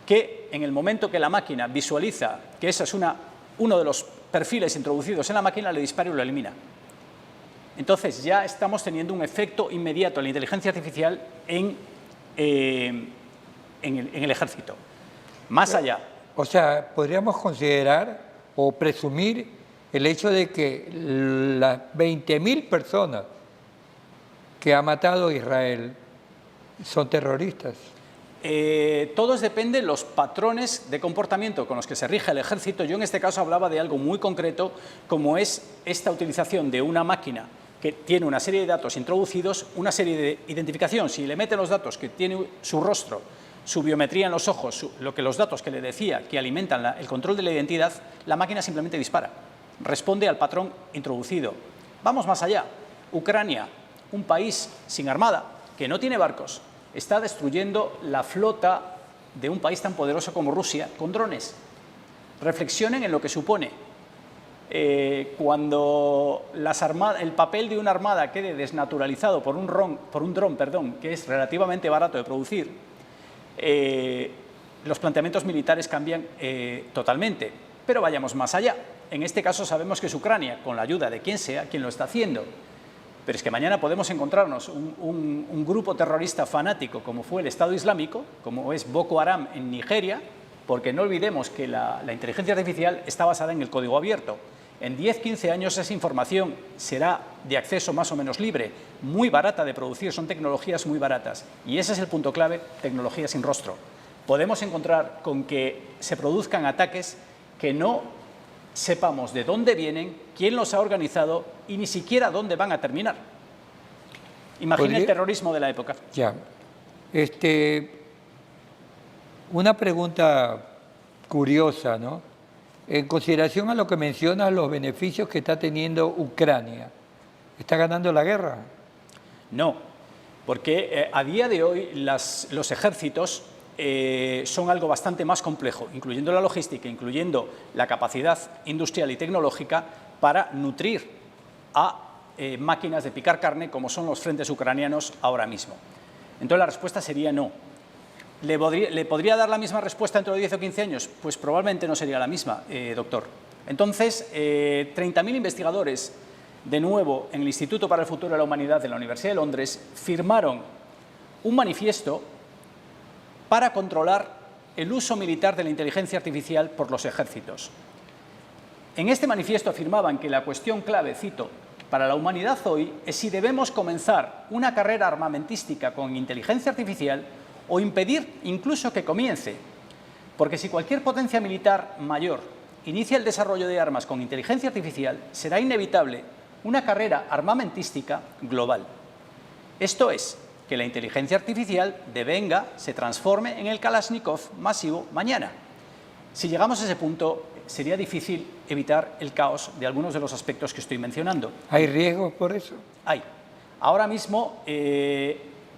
D: que en el momento que la máquina visualiza que ese es uno de los perfiles introducidos en la máquina, le dispara y lo elimina. Entonces ya estamos teniendo un efecto inmediato en la inteligencia artificial en el ejército. Más allá.
C: O sea, podríamos considerar o presumir el hecho de que las 20.000 personas que ha matado Israel son terroristas.
D: Todo depende de los patrones de comportamiento con los que se rige el ejército. Yo en este caso hablaba de algo muy concreto, como es esta utilización de una máquina que tiene una serie de datos introducidos, una serie de identificación. Si le meten los datos que tiene su rostro, su biometría en los ojos, los datos que le decía que alimentan el control de la identidad, la máquina simplemente dispara, responde al patrón introducido. Vamos más allá. Ucrania, un país sin armada, que no tiene barcos, está destruyendo la flota de un país tan poderoso como Rusia con drones. Reflexionen en lo que supone. Cuando el papel de una armada quede desnaturalizado por un dron, que es relativamente barato de producir, los planteamientos militares cambian totalmente. Pero vayamos más allá. En este caso sabemos que es Ucrania, con la ayuda de quien sea, quien lo está haciendo. Pero es que mañana podemos encontrarnos un grupo terrorista fanático como fue el Estado Islámico, como es Boko Haram en Nigeria, porque no olvidemos que la inteligencia artificial está basada en el código abierto. En 10-15 años esa información será de acceso más o menos libre, muy barata de producir, son tecnologías muy baratas. Y ese es el punto clave, tecnología sin rostro. Podemos encontrar con que se produzcan ataques que no sepamos de dónde vienen, quién los ha organizado y ni siquiera dónde van a terminar. Imagina el terrorismo de la época.
C: Ya. Una pregunta curiosa, ¿no? En consideración a lo que mencionas, los beneficios que está teniendo Ucrania, ¿está ganando la guerra?
D: No, porque a día de hoy los ejércitos son algo bastante más complejo, incluyendo la logística, incluyendo la capacidad industrial y tecnológica para nutrir a máquinas de picar carne como son los frentes ucranianos ahora mismo. Entonces la respuesta sería no. ¿Le podría dar la misma respuesta dentro de 10 o 15 años? Pues probablemente no sería la misma, doctor. Entonces, 30.000 investigadores, de nuevo, en el Instituto para el Futuro de la Humanidad de la Universidad de Londres, firmaron un manifiesto para controlar el uso militar de la inteligencia artificial por los ejércitos. En este manifiesto afirmaban que la cuestión clave, cito, para la humanidad hoy es si debemos comenzar una carrera armamentística con inteligencia artificial o impedir incluso que comience, porque si cualquier potencia militar mayor inicia el desarrollo de armas con inteligencia artificial, será inevitable una carrera armamentística global. Esto es, que la inteligencia artificial devenga, se transforme en el Kalashnikov masivo mañana. Si llegamos a ese punto, sería difícil evitar el caos de algunos de los aspectos que estoy mencionando.
C: ¿Hay riesgos por eso?
D: Hay. Ahora mismo,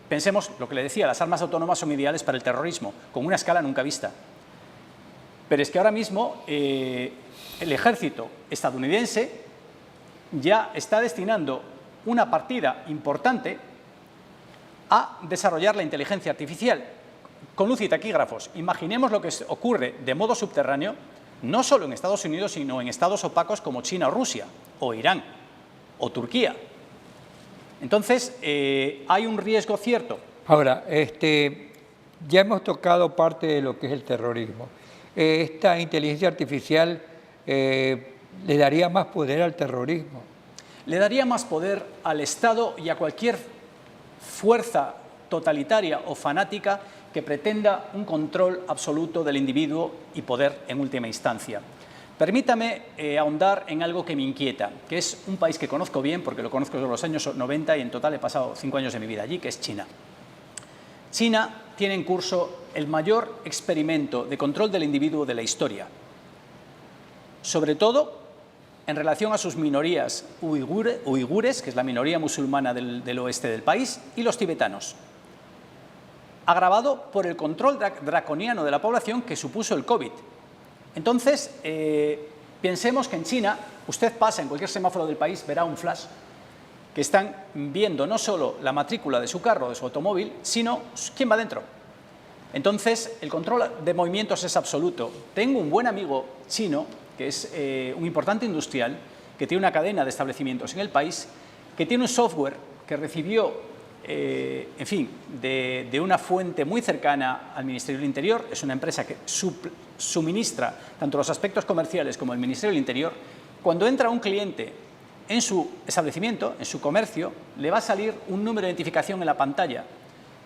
D: pensemos, lo que le decía, las armas autónomas son ideales para el terrorismo, con una escala nunca vista. Pero es que ahora mismo el ejército estadounidense ya está destinando una partida importante a desarrollar la inteligencia artificial con luz y taquígrafos. Imaginemos lo que ocurre de modo subterráneo, no solo en Estados Unidos, sino en estados opacos como China o Rusia, o Irán, o Turquía. Entonces, hay un riesgo cierto.
C: Ahora, ya hemos tocado parte de lo que es el terrorismo. ¿Esta inteligencia artificial le daría más poder al terrorismo?
D: Le daría más poder al Estado y a cualquier fuerza totalitaria o fanática que pretenda un control absoluto del individuo y poder en última instancia. Permítame ahondar en algo que me inquieta, que es un país que conozco bien, porque lo conozco desde los años 90 y en total he pasado 5 años de mi vida allí, que es China. China tiene en curso el mayor experimento de control del individuo de la historia, sobre todo en relación a sus minorías uigures, que es la minoría musulmana del oeste del país, y los tibetanos, agravado por el control draconiano de la población que supuso el COVID. Entonces, pensemos que en China, usted pasa en cualquier semáforo del país, verá un flash que están viendo no solo la matrícula de su carro, de su automóvil, sino quién va dentro. Entonces, el control de movimientos es absoluto. Tengo un buen amigo chino, que es un importante industrial, que tiene una cadena de establecimientos en el país, que tiene un software que recibió en fin, de una fuente muy cercana al Ministerio del Interior. Es una empresa que suministra tanto los aspectos comerciales como el Ministerio del Interior. Cuando entra un cliente en su establecimiento, en su comercio, le va a salir un número de identificación en la pantalla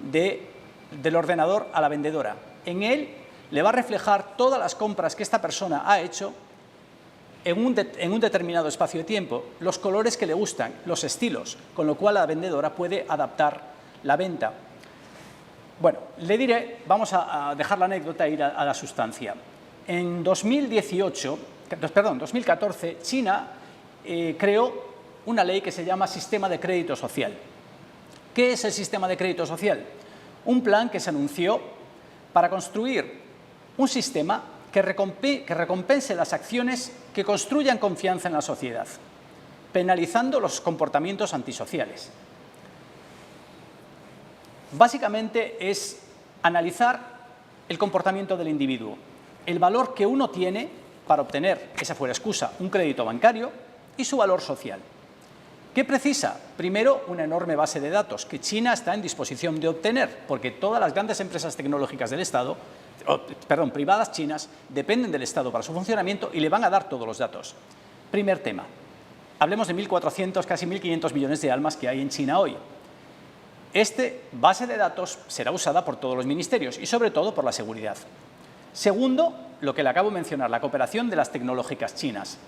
D: de del ordenador a la vendedora. En él le va a reflejar todas las compras que esta persona ha hecho en un determinado espacio de tiempo, los colores que le gustan, los estilos, con lo cual la vendedora puede adaptar la venta. Bueno, le diré, vamos a dejar la anécdota e ir a la sustancia. En 2014, China creó una ley que se llama Sistema de Crédito Social. ¿Qué es el Sistema de Crédito Social? Un plan que se anunció para construir un sistema que recompense las acciones que construyan confianza en la sociedad, penalizando los comportamientos antisociales. Básicamente es analizar el comportamiento del individuo, el valor que uno tiene para obtener, esa fuera excusa, un crédito bancario y su valor social. ¿Qué precisa? Primero, una enorme base de datos que China está en disposición de obtener, porque todas las grandes empresas tecnológicas del Estado, privadas chinas, dependen del Estado para su funcionamiento y le van a dar todos los datos. Primer tema. Hablemos de 1.400, casi 1.500 millones de almas que hay en China hoy. Esta base de datos será usada por todos los ministerios y sobre todo por la seguridad. Segundo, lo que le acabo de mencionar, la cooperación de las tecnológicas chinas.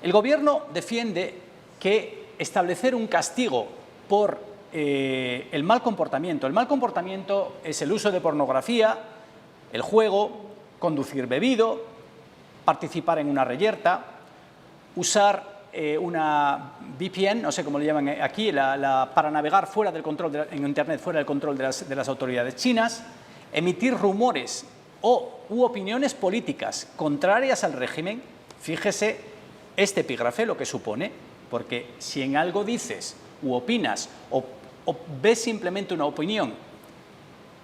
D: El gobierno defiende que establecer un castigo por el mal comportamiento es el uso de pornografía, el juego, conducir bebido, participar en una reyerta, usar una VPN, no sé cómo le llaman aquí, para navegar fuera del control en Internet, fuera del control de las autoridades chinas, emitir rumores u opiniones políticas contrarias al régimen. Fíjese este epígrafe lo que supone, porque si en algo dices u opinas o ves simplemente una opinión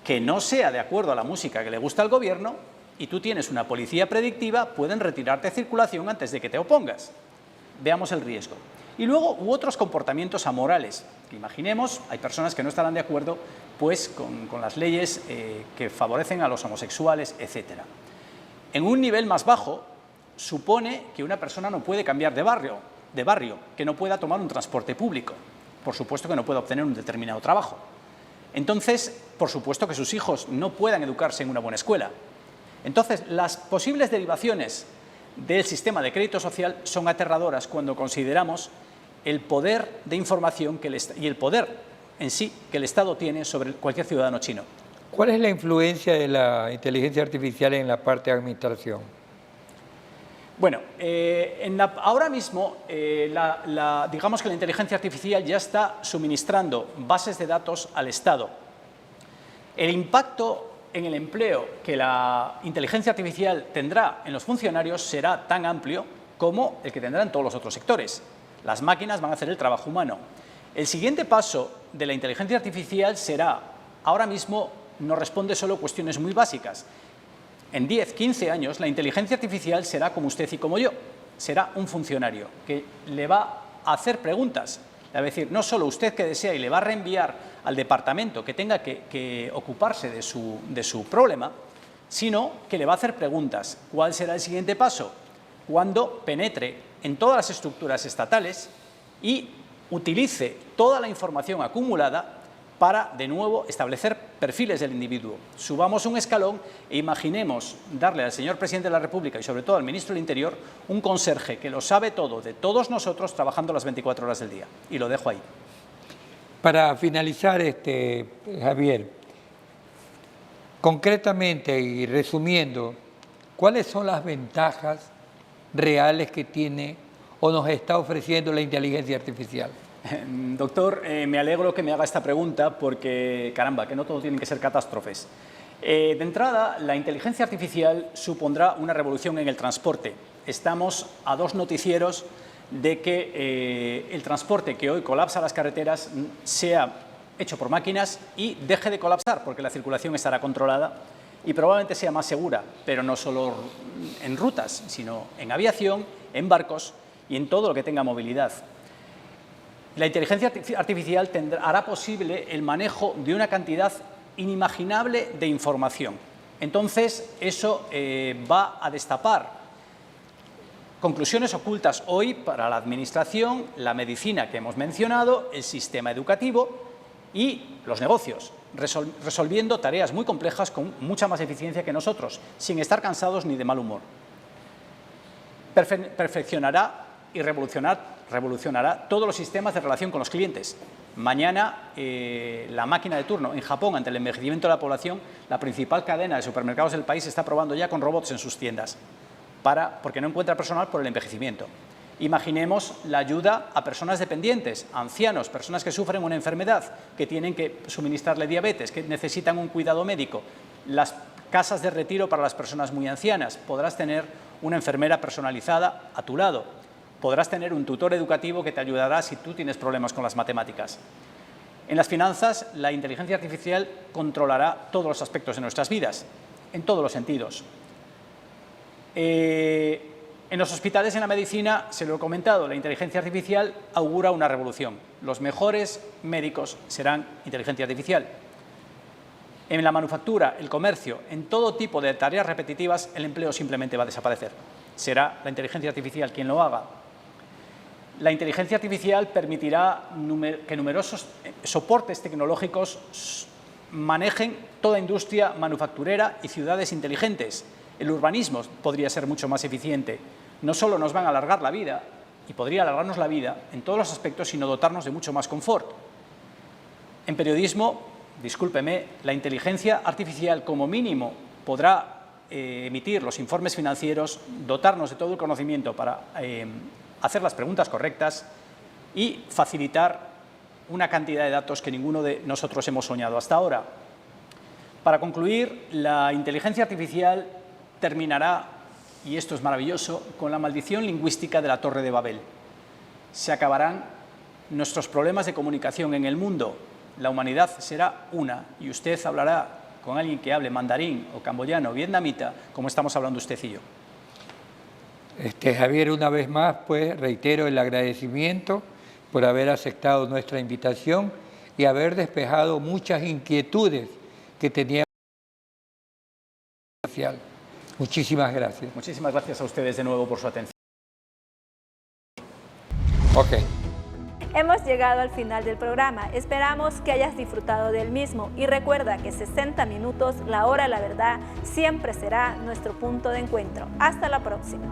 D: que no sea de acuerdo a la música que le gusta al gobierno y tú tienes una policía predictiva, pueden retirarte de circulación antes de que te opongas. Veamos el riesgo. Y luego otros comportamientos amorales. Imaginemos, hay personas que no estarán de acuerdo pues, con las leyes que favorecen a los homosexuales, etc. En un nivel más bajo, supone que una persona no puede cambiar de barrio, que no pueda tomar un transporte público. Por supuesto que no pueda obtener un determinado trabajo. Entonces, por supuesto que sus hijos no puedan educarse en una buena escuela. Entonces, las posibles derivaciones del sistema de crédito social son aterradoras cuando consideramos el poder de información y el poder en sí que el Estado tiene sobre cualquier ciudadano chino.
C: ¿Cuál es la influencia de la inteligencia artificial en la parte de administración?
D: Bueno, ahora mismo, digamos que la inteligencia artificial ya está suministrando bases de datos al Estado. El impacto en el empleo que la inteligencia artificial tendrá en los funcionarios será tan amplio como el que tendrá en todos los otros sectores. Las máquinas van a hacer el trabajo humano. El siguiente paso de la inteligencia artificial será, ahora mismo nos responde solo cuestiones muy básicas. En 10, 15 años, la inteligencia artificial será como usted y como yo. Será un funcionario que le va a hacer preguntas. Le va a decir, no solo usted que desea, y le va a reenviar al departamento que tenga que ocuparse de su problema, sino que le va a hacer preguntas. ¿Cuál será el siguiente paso? Cuando penetre en todas las estructuras estatales y utilice toda la información acumulada para, de nuevo, establecer perfiles del individuo. Subamos un escalón e imaginemos darle al señor presidente de la República y sobre todo al ministro del Interior un conserje que lo sabe todo de todos nosotros trabajando las 24 horas del día. Y lo dejo ahí.
C: Para finalizar, Javier, concretamente y resumiendo, ¿cuáles son las ventajas reales que tiene o nos está ofreciendo la inteligencia artificial?
D: Doctor, me alegro que me haga esta pregunta porque, caramba, que no todo tienen que ser catástrofes. De entrada, la inteligencia artificial supondrá una revolución en el transporte. Estamos a 2 noticieros de que el transporte que hoy colapsa las carreteras sea hecho por máquinas y deje de colapsar porque la circulación estará controlada y probablemente sea más segura, pero no solo en rutas, sino en aviación, en barcos y en todo lo que tenga movilidad. La inteligencia artificial hará posible el manejo de una cantidad inimaginable de información. Entonces, eso va a destapar conclusiones ocultas hoy para la administración, la medicina que hemos mencionado, el sistema educativo y los negocios. resolviendo tareas muy complejas con mucha más eficiencia que nosotros, sin estar cansados ni de mal humor. Perfeccionará y revolucionará todos los sistemas de relación con los clientes. Mañana, la máquina de turno en Japón, ante el envejecimiento de la población, la principal cadena de supermercados del país está probando ya con robots en sus tiendas, porque no encuentra personal por el envejecimiento. Imaginemos la ayuda a personas dependientes, ancianos, personas que sufren una enfermedad, que tienen que suministrarle diabetes, que necesitan un cuidado médico. Las casas de retiro para las personas muy ancianas. Podrás tener una enfermera personalizada a tu lado. Podrás tener un tutor educativo que te ayudará si tú tienes problemas con las matemáticas. En las finanzas, la inteligencia artificial controlará todos los aspectos de nuestras vidas, en todos los sentidos. En los hospitales, en la medicina, se lo he comentado, la inteligencia artificial augura una revolución. Los mejores médicos serán inteligencia artificial. En la manufactura, el comercio, en todo tipo de tareas repetitivas, el empleo simplemente va a desaparecer. Será la inteligencia artificial quien lo haga. La inteligencia artificial permitirá que numerosos soportes tecnológicos manejen toda industria manufacturera y ciudades inteligentes. El urbanismo podría ser mucho más eficiente. No solo nos van a alargar la vida, y podría alargarnos la vida en todos los aspectos, sino dotarnos de mucho más confort. En periodismo, discúlpeme, la inteligencia artificial como mínimo podrá emitir los informes financieros, dotarnos de todo el conocimiento para hacer las preguntas correctas y facilitar una cantidad de datos que ninguno de nosotros hemos soñado hasta ahora. Para concluir, la inteligencia artificial terminará, y esto es maravilloso, con la maldición lingüística de la Torre de Babel. Se acabarán nuestros problemas de comunicación en el mundo. La humanidad será una y usted hablará con alguien que hable mandarín o camboyano o vietnamita, como estamos hablando usted y yo.
C: Javier, una vez más, pues reitero el agradecimiento por haber aceptado nuestra invitación y haber despejado muchas inquietudes que teníamos. Muchísimas gracias.
D: Muchísimas gracias a ustedes de nuevo por su atención.
C: Ok.
B: Hemos llegado al final del programa. Esperamos que hayas disfrutado del mismo y recuerda que 60 minutos, la hora de la verdad, siempre será nuestro punto de encuentro. Hasta la próxima.